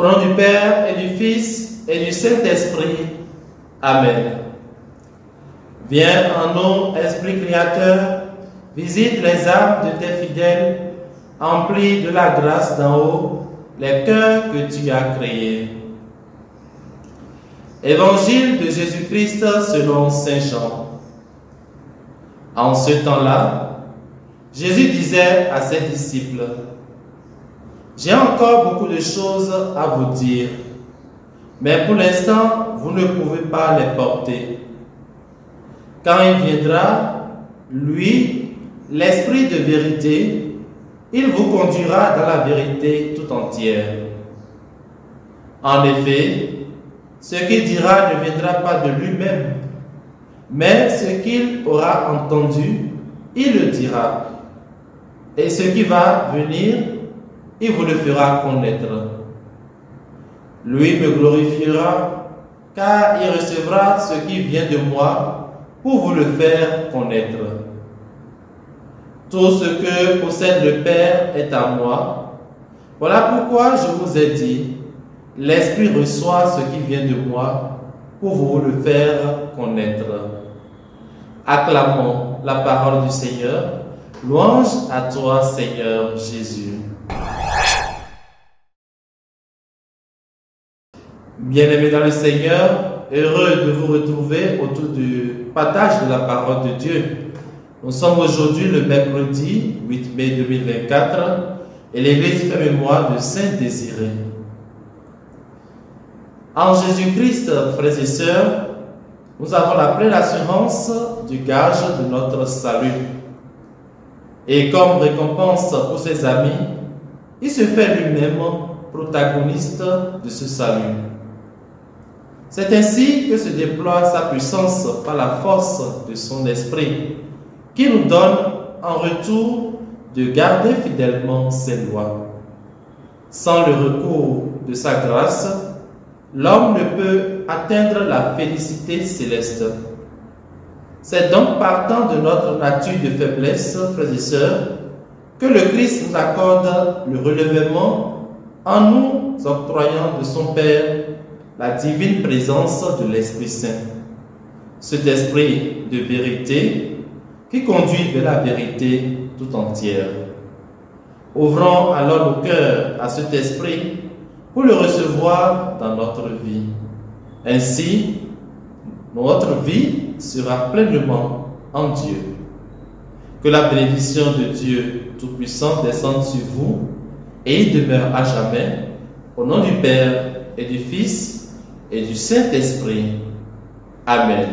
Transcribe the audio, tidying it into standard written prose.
Au nom du Père et du Fils et du Saint-Esprit. Amen. Viens en nous, Esprit Créateur, visite les âmes de tes fidèles, emplis de la grâce d'en haut les cœurs que tu as créés. Évangile de Jésus-Christ selon Saint Jean. En ce temps-là, Jésus disait à ses disciples: « J'ai encore beaucoup de choses à vous dire, mais pour l'instant, vous ne pouvez pas les porter. Quand il viendra, lui, l'Esprit de vérité, il vous conduira dans la vérité tout entière. En effet, ce qu'il dira ne viendra pas de lui-même, mais ce qu'il aura entendu, il le dira. Et ce qui va venir, il vous le fera connaître. Lui me glorifiera, car il recevra ce qui vient de moi pour vous le faire connaître. Tout ce que possède le Père est à moi. Voilà pourquoi je vous ai dit, l'Esprit reçoit ce qui vient de moi pour vous le faire connaître. Acclamons la parole du Seigneur. Louange à toi, Seigneur Jésus. Bien-aimés dans le Seigneur, heureux de vous retrouver autour du partage de la parole de Dieu. Nous sommes aujourd'hui le mercredi 8 mai 2024 et l'Église fait mémoire de Saint Désiré. En Jésus-Christ, frères et sœurs, nous avons la pleine assurance du gage de notre salut. Et comme récompense pour ses amis, il se fait lui-même protagoniste de ce salut. C'est ainsi que se déploie sa puissance par la force de son esprit, qui nous donne en retour de garder fidèlement ses lois. Sans le recours de sa grâce, l'homme ne peut atteindre la félicité céleste. C'est donc partant de notre nature de faiblesse, frères et sœurs, que le Christ nous accorde le relèvement en nous octroyant de son Père la divine présence de l'Esprit Saint. Cet esprit de vérité qui conduit vers la vérité tout entière. Ouvrons alors nos cœurs à cet esprit pour le recevoir dans notre vie. Ainsi, notre vie sera pleinement en Dieu. Que la bénédiction de Dieu Tout-Puissant descende sur vous et y demeure à jamais, au nom du Père et du Fils et du Saint-Esprit. Amen.